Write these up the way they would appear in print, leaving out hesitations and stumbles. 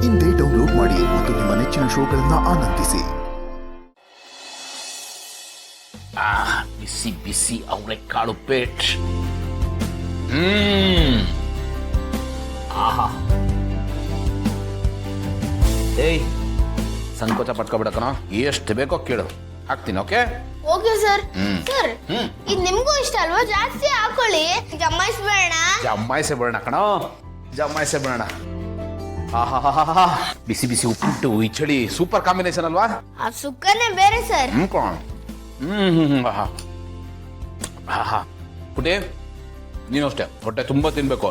ಇಂದೇ ಡೌನ್ಲೋಡ್ ಮಾಡಿ ಮತ್ತು ನಿಮ್ಮ ನೆಚ್ಚಿನ ಶೋಗಳನ್ನು ಆನಂದಿಸಿ. ಬಿಸಿ ಬಿಸಿ ಅವರೆಕಾಳು ಪೇಟ್. ಆಹಾ, ಏಯ್ ಸಂಕೋಚ ಪಟ್ಕೊಬಿಡಕಣ, ಎಷ್ಟು ಬೇಕೋ ಕೇಳು, ಹಾಕ್ತೀನಿ. Okay okay sir. ಸರ್ ಇದು ನಿಮ್ಗೂ ಇಷ್ಟ ಅಲ್ವಾ? ಜಾಸ್ತಿ ಹಾಕೊಳ್ಳಿ, ಜಮಾಯಿಸ್ಬೇಡ. ಜಮಾಯಿಸೆ ಬಿಡೋಣ ಕಣ, ಜಮಾಯಿಸೆ ಬಿಡೋಣ. ಆಹಾ, ಬಿಸಿ ಬಿಸಿ ಉಪ್ಪಿಟ್ಟು ಈ ಚಳಿ ಸೂಪರ್ ಕಾಂಬಿನೇಷನ್ ಅಲ್ವಾ? ಆ ಸುಕ್ಕನೇ ಬೇರೆ ಸರ್. ಆಹಾ ಪುಟಿ, ನೀನು ಅಷ್ಟೇ ಹೊಟ್ಟೆ ತುಂಬಾ ತಿನ್ಬೇಕು.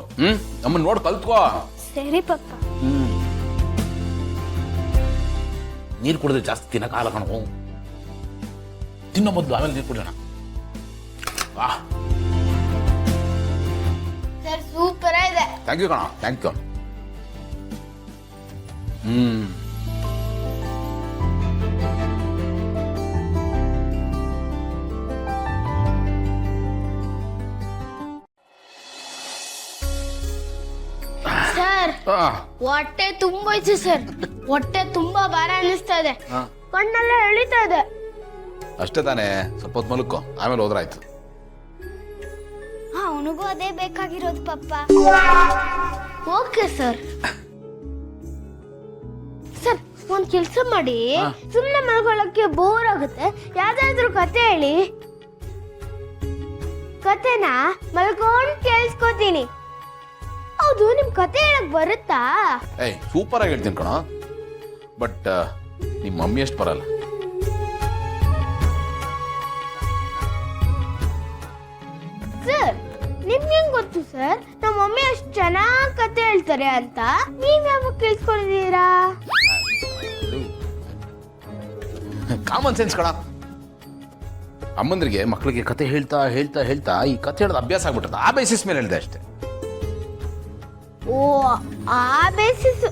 ನಮ್ಮನ್ನ ನೋಡಿ ಕಲ್ತ್ಕೋ. ಸರಿ ಪಪ್ಪ. ನೀರು ಕುಡಿದ್ರೆ ಜಾಸ್ತಿ ತಿನ್ನಕ್ಕಾಗಲ್ಲ ಕಣೋ. ತಿನ್ನೋ ಮೊದಲು ಆಮೇಲೆ ನೀರು ಕುಡಿಯೋಣ. ಸರ್ ಸೂಪರ್ ಇದೆ. ಥ್ಯಾಂಕ್ ಯು ಕಣ, ಥ್ಯಾಂಕ್ ಯು. ಸರ್ ಹೊಟ್ಟೆ ತುಂಬೋಯ್ತು ಸರ್. ಹೊಟ್ಟೆ ತುಂಬಾ ಭಾರ ಅನ್ನಿಸ್ತಾ ಇದೆ, ಕಣ್ಣೆಲ್ಲ ಎಳಿತಾ ಇದೆ. ಅಷ್ಟೇ ತಾನೇ, ಸ್ವಲ್ಪ ಹೊತ್ತು ಮಲಕ್ಕೋ, ಆಮೇಲೆ ಹೋದ್ರಾಯ್ತು. ಅವನಿಗೂ ಅದೇ ಬೇಕಾಗಿರೋದು ಪಪ್ಪ. Okay sir. ಸರ್ ಒಂದ್ ಕೆಲ್ಸ ಮಾಡಿ, ಸುಮ್ಮನೆ ಮಲ್ಕೊಳ್ಳೋಕೆ ಬೋರ್ ಆಗುತ್ತೆ, ಯಾವ್ದಾದ್ರು ಕತೆ ಹೇಳಿ. ಕತೆನ ಮಲ್ಕೊಂಡ್ ಕೇಳಿಸ್ಕೊತೀನಿ. ಹೌದು, ನಿಮ್ ಕತೆ ಹೇಳಕ್ ಬರುತ್ತಾ? ಏಯ್ ಸೂಪರ್ ಆಗಿ ಹೇಳ್ತೀನಿ ಕಣ, ಬಟ್ ನಿಮ್ಮ ಮಮ್ಮಿ ಅಷ್ಟು ಬರಲ್ಲ. ಸರ್ ನಿಮ್ಗೆ ಹೆಂಗ್ ಗೊತ್ತು ಸರ್ ನಮ್ಮ ಮಮ್ಮಿ ಅಷ್ಟು ಚೆನ್ನಾಗ್ ಕತೆ ಹೇಳ್ತಾರೆ ಅಂತ? ನೀವ್ ಯಾವಾಗ ಕೇಳಿಸ್ಕೊಂಡಿದ್ದೀರಾ? ಕಾಮನ್ ಸೆನ್ಸ್ ಕಣ. ಅಮ್ಮಂದ್ರಿಗೆ ಮಕ್ಕಳಿಗೆ ಕತೆ ಹೇಳ್ತಾ ಹೇಳ್ತಾ ಹೇಳ್ತಾ ಈ ಕತೆ ಹೇಳೋದು ಅಭ್ಯಾಸ ಆಗ್ಬಿಟ್ಟದ. ಆ ಬೇಸಿಸ್ ಮೇಲೆ ಹೇಳಿದೆ ಅಷ್ಟೇ. ಓ, ಆ ಬೇಸಿಸ್.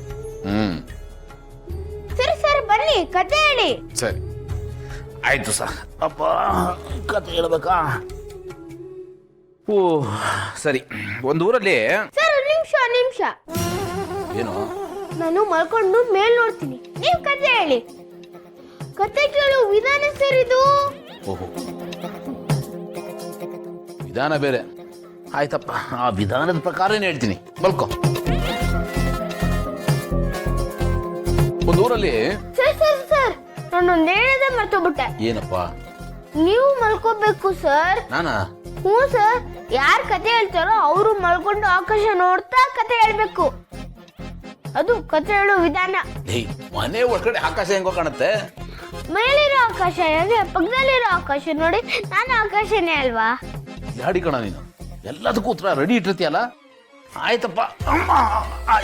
ಸರಿ ಸರಿ, ಬನ್ನಿ ಕತೆ ಹೇಳಿ. ಸರಿ ಆಯ್ತು ಸರ್. ಅಪ್ಪ, ಕತೆ ಹೇಳ್ಬೇಕಾ? ಓ ಸರಿ. ಒಂದು ಊರಲ್ಲಿ ಸರ್ ನಿಮಿಷ ಏನು, ನಾನು ಮಲ್ಕೊಂಡು ಮೇಲ್ ನೋಡ್ತೀನಿ, ನೀವು ಕತೆ ಹೇಳಿ. ಕತೆ ಕೇಳು ವಿಧಾನ ಸರ್ ಇದು. ಓಹೋ, ವಿಧಾನ ಬೇರೆ. ಆಯ್ತಪ್ಪ, ಆ ವಿಧಾನದ ಪ್ರಕಾರನೇ ಹೇಳ್ತೀನಿ, ಮಲ್ಕೋ. ಒಂದು ಊರಲ್ಲಿ ಸರ್ ಸರ್ ಸರ್ ನಾನೊಂದು ಹೇಳದೆ ಮರ್ತೋಗ್ಬಿಟ್ಟೆ. ಏನಪ್ಪ? ನೀವು ಮಲ್ಕೋಬೇಕು ಸರ್. ನಾನಾ? ಹ್ಞೂ ಸರ್, ಯಾರು ಕತೆ ಹೇಳ್ತಾರೋ ಅವರು ಮಲ್ಕೊಂಡು ಆಕಾಶ ನೋಡ್ತಾ ಕತೆ ಹೇಳ್ಬೇಕು. ಅದು ಕತೆ ಹೇಳೋ ವಿಧಾನ. ಮನೆ ಒಳಗಡೆ ಆಕಾಶ ಹೆಂಗೋ ಕಾಣುತ್ತೆ? ಮೇಲಿರೋ ಆಕಾಶ ಹೇಗೆ, ಪಕ್ಕದಲ್ಲಿರೋ ಆಕಾಶ ನೋಡಿ, ನಾನು ಆಕಾಶನೇ ಅಲ್ವಾ? ಯಾಡಿ ಕಣ ನೀನು, ಎಲ್ಲದಕ್ಕೂ ಉತ್ತರ ರೆಡಿ ಇಟ್ಟಿರ್ತೀಯಲ್ಲ. ಆಯ್ತಪ್ಪ, ಅಮ್ಮ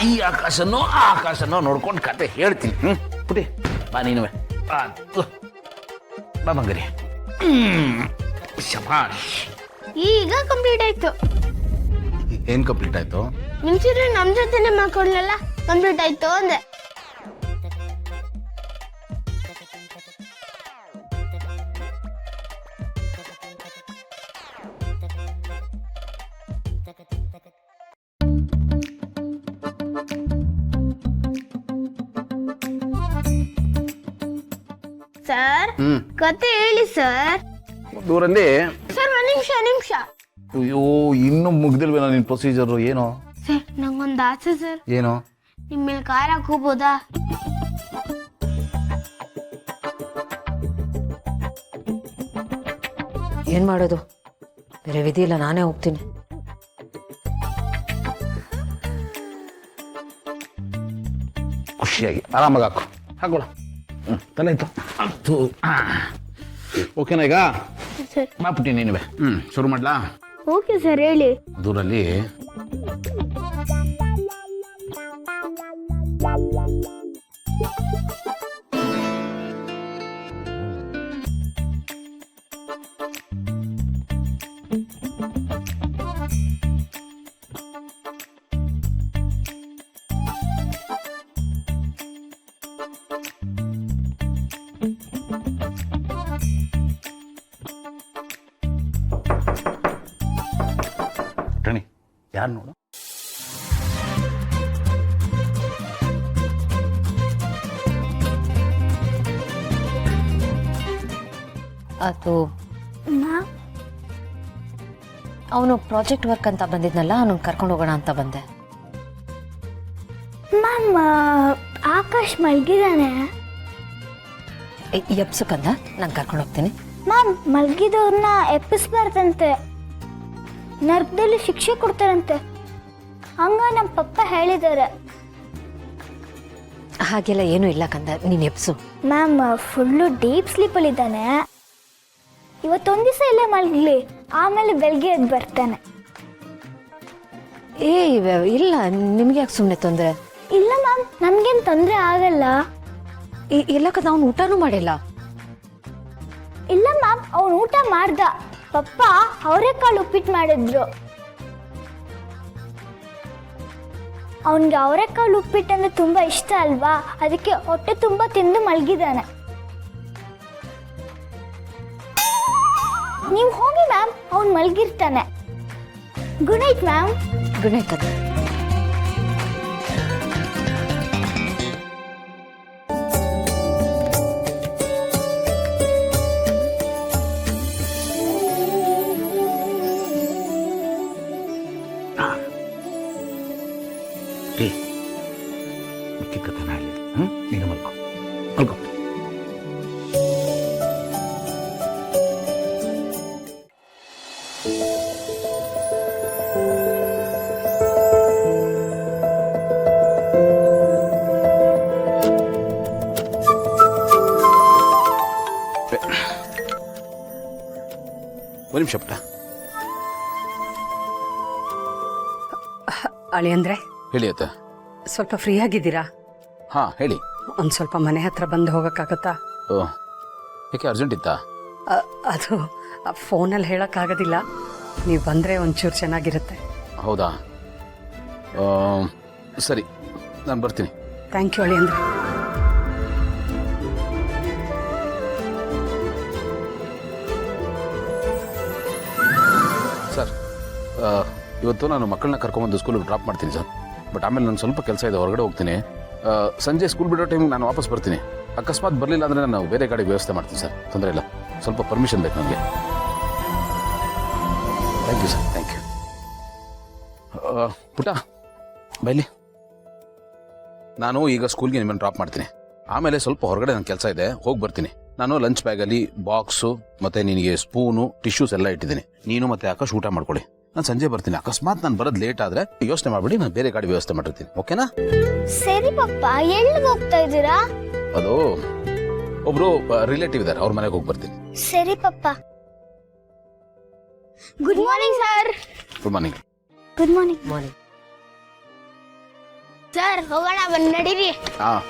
ಈ ಆಕಾಶನೋ ಆ ಆಕಾಶನೋ ನೋಡ್ಕೊಂಡು ಕತೆ ಹೇಳ್ತೀನಿ. ಪುಟಿ ಬಾ, ನೀನುವೆ ಬಾ ಮಂಗರಿ. ಶಭಾಷ್, ಈಗ ಕಂಪ್ಲೀಟ್ ಆಯ್ತು. ಏನ್ ಕಂಪ್ಲೀಟ್ ಆಯ್ತು? ಮುಂಚಿದ್ರೆ ನಮ್ ಜೊತೆನೆ ಮಾಡ್ಕೊಡ್ಲಲ್ಲ, ಕಂಪ್ಲೀಟ್ ಆಯ್ತು ಅಂದೆ. ಸರ್ ಕತೆ ಹೇಳಿ ಸರ್. ದೂರಲ್ಲಿ ಸರ್ ಒಂದ್ ನಿಮಿಷ. ಅಯ್ಯೋ, ಇನ್ನೂ ಮುಗ್ದಿಲ್ವೇನೋ ನಿನ್ ಪ್ರೊಸೀಜರ್? ಏನೋ ಸರ್ ನಂಗೊಂದು ಆಸೆ ಸರ್. ಏನೋ? ನಿಮ್ಮ ಮೇಲೆ ಕಾರ್ ಹಾಕೋಬೋದಾ? ಏನ್ ಮಾಡೋದು, ಬೇರೆ ವಿಧಿ ಇಲ್ಲ, ನಾನೇ ಹೋಗ್ತೀನಿ. ಖುಷಿಯಾಗಿ ಆರಾಮಾಗಿ ಹಾಕು, ಹಾಕೋಳ. ತಲೆ ಆಯ್ತು. ಓಕೆನಾ ಈಗ? ಸರ್ ಮಾಡ್ಬಿಟ್ಟಿ ನೀನುವೆ. ಶುರು ಮಾಡ್ಲಾ? ಓಕೆ ಸರ್ ಹೇಳಿ. ದೂರಲ್ಲಿ ಟಣಿ ಯಾರು ನೋಡು. ಅದು ಅವನು ಪ್ರಾಜೆಕ್ಟ್ ವರ್ಕ್ ಅಂತ ಬಂದಿದ್ನಲ್ಲ ಅವನು ಕರ್ಕೊಂಡು ಹೋಗೋಣ ಅಂತ ಬಂದೆ. ಮ್ಯಾಮ್ ಆಕಾಶ್ ಮಲ್ಗಿದಾನೆ. ಎಪ್ಸಕ್ಕಂದ ನಾನು ಕರ್ಕೊಂಡು ಹೋಗ್ತೀನಿ. ಮ್ಯಾಮ್ ಮಲ್ಗಿದವ್ರನ್ನ ಎಪ್ಪಿಸ್ಬಾರ್ದಂತೆ, ನರ್ಕದಲ್ಲಿ ಶಿಕ್ಷೆ ಕೊಡ್ತಾರಂತೆ, ಹಂಗ ನಮ್ಮ ಪಪ್ಪ ಹೇಳಿದ್ದಾರೆ. ಹಾಗೆಲ್ಲ ಏನೂ ಇಲ್ಲ ಕಂದ, ನೀನು ಎಪ್ಸು. ಮ್ಯಾಮ್ ಫುಲ್ಲು ಡೀಪ್ ಸ್ಲೀಪಲ್ಲಿದ್ದಾನೆ. ಇವತ್ತೊಂದು ದಿವಸ ಇಲ್ಲೇ ಮಲಗಲಿ, ಆಮೇಲೆ ಬೆಳಗ್ಗೆ ಎದ್ದು ಬರ್ತಾನೆ. ಇಲ್ಲ, ನಿಮ್ಗೆ ಯಾಕೆ ಸುಮ್ಮನೆ ತೊಂದರೆ? ಇಲ್ಲ ಮ್ಯಾಮ್, ನಮ್ಗೇನು ತೊಂದರೆ ಆಗಲ್ಲ. ಇಲ್ಲ ಕಂದ, ಅವ್ನು ಊಟನೂ ಮಾಡಿಲ್ಲ. ಇಲ್ಲ ಮ್ಯಾಮ್, ಅವನು ಊಟ ಮಾಡ್ದ. ಪಪ್ಪ ಅವರೆಕಾಳು ಉಪ್ಪಿಟ್ಟು ಮಾಡಿದ್ರು. ಅವನಿಗೆ ಅವರೆಕಾಳು ಉಪ್ಪಿಟ್ಟು ಅಂದ್ರೆ ತುಂಬ ಇಷ್ಟ ಅಲ್ವಾ, ಅದಕ್ಕೆ ಹೊಟ್ಟೆ ತುಂಬ ತಿಂದು ಮಲಗಿದ್ದಾನೆ. ನೀವು ಹೋಗಿ ಮ್ಯಾಮ್, ಅವ್ನು ಮಲಗಿರ್ತಾನೆ. Good night ma'am. Good night ಕಂದ. ಏ ಮಿಕ್ಕಿದ ಕತೆ ಹೇಳಿ. ನೀನು ಮಲ್ಕೊ ಮಲ್ಕೊ. ಒಂದು ನಿಮಿಷ ಪುಟ್ಟ. ಅಳಿ ಅಂದ್ರೆ ಹೇಳಿ ಅತ್ತ. ಸ್ವಲ್ಪ ಫ್ರೀ ಆಗಿದ್ದೀರಾ? ಹಾಂ ಹೇಳಿ. ಒಂದು ಸ್ವಲ್ಪ ಮನೆ ಹತ್ರ ಬಂದು ಹೋಗೋಕ್ಕಾಗತ್ತಾ? ಓ, ಯಾಕೆ ಅರ್ಜೆಂಟ್ ಇತ್ತಾ? ಅದು ಫೋನಲ್ಲಿ ಹೇಳೋಕ್ಕಾಗೋದಿಲ್ಲ, ನೀವು ಬಂದರೆ ಒಂಚೂರು ಚೆನ್ನಾಗಿರುತ್ತೆ. ಹೌದಾ, ಸರಿ ನಾನು ಬರ್ತೀನಿ. ಥ್ಯಾಂಕ್ ಯು ಅಳಿ ಅಂದ್ರೆ. ಸರ್, ಇವತ್ತು ನಾನು ಮಕ್ಕಳನ್ನ ಕರ್ಕೊಂಬಂದು ಸ್ಕೂಲಿಗೆ ಡ್ರಾಪ್ ಮಾಡ್ತೀನಿ ಸರ್. ಬಟ್ ಆಮೇಲೆ ನಾನು ಸ್ವಲ್ಪ ಕೆಲಸ ಇದೆ, ಹೊರಗಡೆ ಹೋಗ್ತೀನಿ. ಸಂಜೆ ಸ್ಕೂಲ್ ಬಿಡೋ ಟೈಮಿಗೆ ನಾನು ವಾಪಸ್ ಬರ್ತೀನಿ. ಅಕಸ್ಮಾತ್ ಬರಲಿಲ್ಲ ಅಂದರೆ ನಾನು ಬೇರೆ ಗಾಡಿಗೆ ವ್ಯವಸ್ಥೆ ಮಾಡ್ತೀನಿ ಸರ್, ತೊಂದರೆ ಇಲ್ಲ. ಸ್ವಲ್ಪ ಪರ್ಮಿಷನ್ ಬೇಕು ನನಗೆ. Thank you sir, thank you. ಪುಟ ಬೈಲಿ, ನಾನು ಈಗ ಸ್ಕೂಲ್ಗೆ ನಿಮ್ಮನ್ನು ಡ್ರಾಪ್ ಮಾಡ್ತೀನಿ. ಆಮೇಲೆ ಸ್ವಲ್ಪ ಹೊರಗಡೆ ನನ್ನ ಕೆಲಸ ಇದೆ, ಹೋಗಿ ಬರ್ತೀನಿ. ನಾನು ಲಂಚ್ ಬ್ಯಾಗಲ್ಲಿ ಬಾಕ್ಸು ಮತ್ತು ನಿನಗೆ ಸ್ಪೂನು ಟಿಶ್ಯೂಸ್ ಎಲ್ಲ ಇಟ್ಟಿದ್ದೀನಿ. ನೀನು ಮತ್ತು ಆಕಾಶ್ ಊಟ ಮಾಡ್ಕೊಳ್ಳಿ. ನಾನು ಸಂಜೆ ಬರ್ತೀನಿ. ಅಕಸ್ಮಾತ್ ನಾನು ಬರೋದು ಲೇಟ್ ಆದರೆ ಯೋಚನೆ ಮಾಡ್ಬಿಡಿ, ನಾನು ಬೇರೆ ಗಾಡಿ ವ್ಯವಸ್ಥೆ ಮಾಡಿರ್ತೀನಿ. ಓಕೆನಾ? ಸರಿ ಪಪ್ಪ, ಎಲ್ಲಿಗೆ ಹೋಗ್ತಾ ಇದ್ದೀರಾ? ಅದು ಒಬ್ರು ರಿಲೇಟಿವ್ ಇದ್ದಾರೆ, ಅವ್ರ ಮನೆಗೆ ಹೋಗಿ ಬರ್ತೀನಿ. ಸರಿ ಪಪ್ಪ. Good morning sir. Good morning. Good morning morning. Sir, ಹೋಗೋಣ ಬನ್ನಿ, ನಡೀರಿ. ಹಾಂ